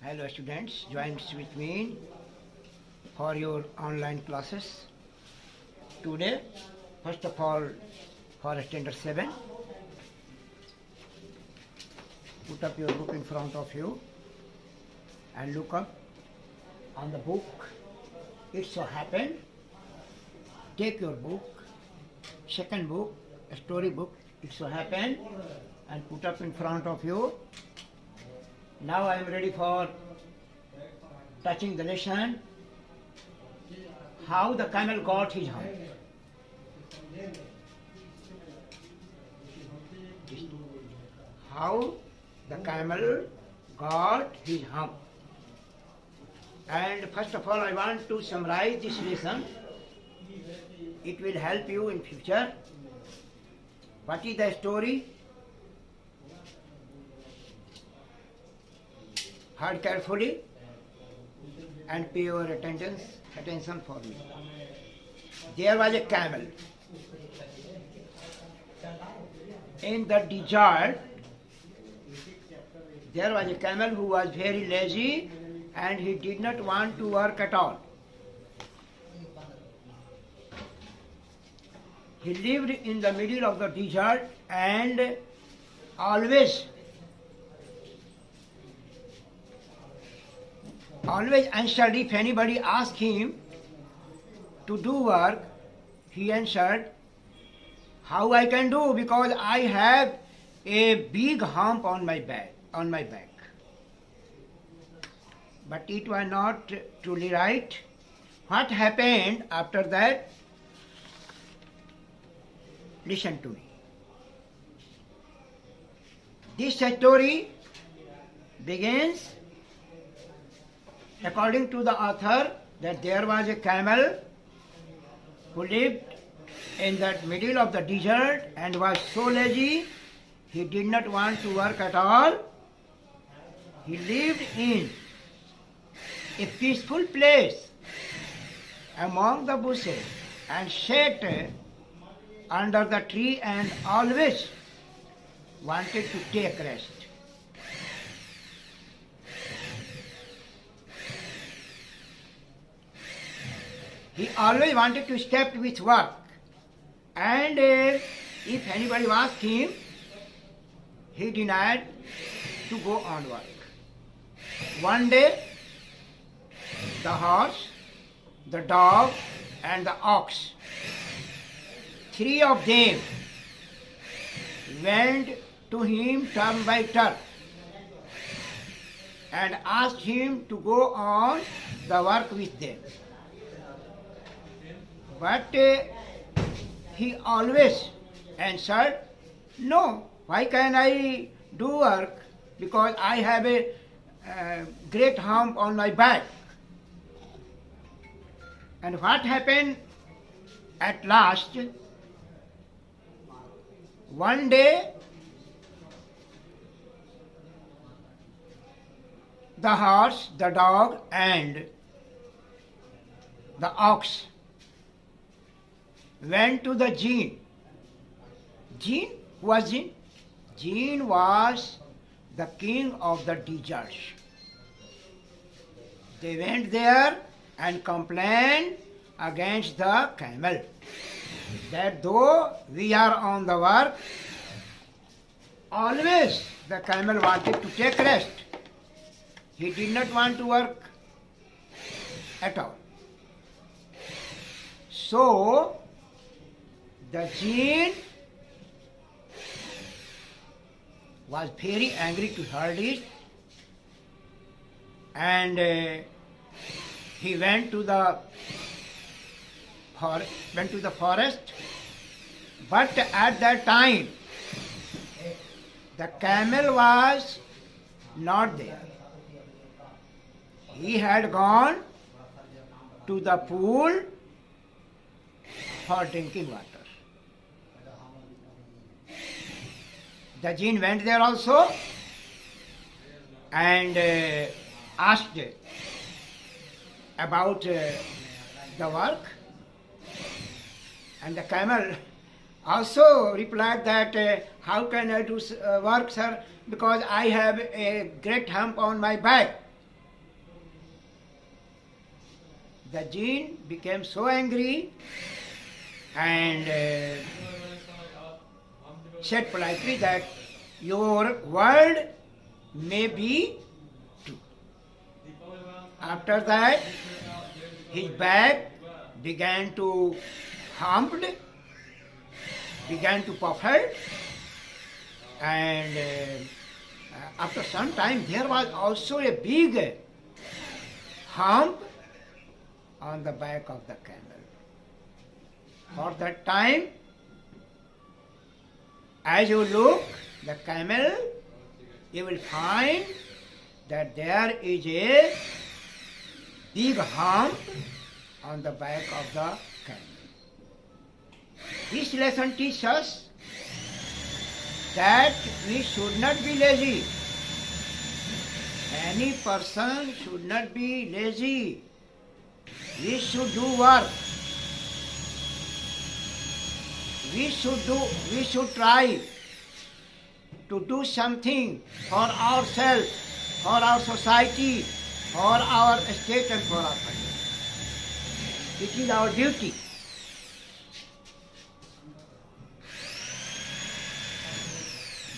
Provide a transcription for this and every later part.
Hello students, join with me for your online classes. Today, first of all, for standard 7, put up your book in front of you and look up on the book. It so happened, take your book, second book, a story book, it so happened, and put up in front of you. Now I am ready for touching the lesson, how the camel got his hump. How the camel got his hump. And first of all I want to summarize this lesson. It will help you in future. What is the story? Heard carefully and pay your attention for me. There was a camel in the desert. There was a camel who was very lazy and he did not want to work at all. He lived in the middle of the desert and always answered if anybody asked him to do work, he answered, how I can do, because I have a big hump on my back. But it was not truly right. What happened after that? Listen to me. This story begins according to the author that there was a camel who lived in the middle of the desert and was so lazy he did not want to work at all. He lived in a peaceful place among the bushes and sat under the tree and always wanted to take rest. He always wanted to step with work, and if anybody asked him, he denied to go on work. One day, the horse, the dog, and the ox, three of them went to him turn by turn and asked him to go on the work with them. But he always answered, no, why can I do work? Because I have a great hump on my back. And what happened at last? One day, the horse, the dog, and the ox went to the Jinn. Jinn? Who was Jinn? Jinn was the king of the deserts. They went there and complained against the camel that though we are on the work, always the camel wanted to take rest. He did not want to work at all. So, the Jinn was very angry to hear it, and he went to the forest. But at that time, the camel was not there. He had gone to the pool for drinking water. The Jinn went there also and asked about the work, and the camel also replied that how can I do work, sir, because I have a great hump on my back. the jinn became so angry and said politely that your word may be true. After that, his back began to humped, began to puffed, and after some time there was also a big hump on the back of the camel. For that time, as you look the camel, you will find that there is a big hump on the back of the camel. This lesson teaches us that we should not be lazy. Any person should not be lazy. We should do work. We should try to do something for ourselves, for our society, for our state and for our country. It is our duty.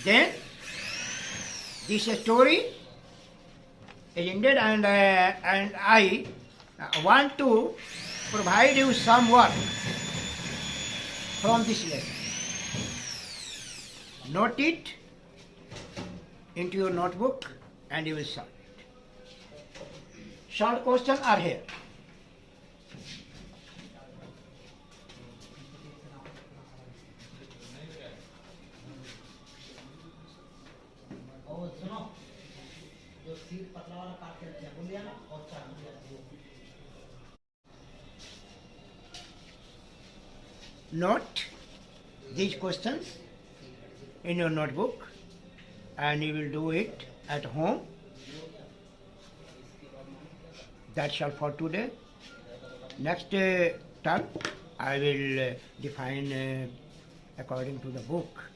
Then, this story is ended, and I want to provide you some work from this lesson. Note it into your notebook and you will solve it. Short questions are here. और सुनो, जो seat पतला वाला काट के रखा है, वो लिया ना, और चार लिया वो। Note these questions in your notebook and you will do it at home. That's all for today. Next term I will define according to the book.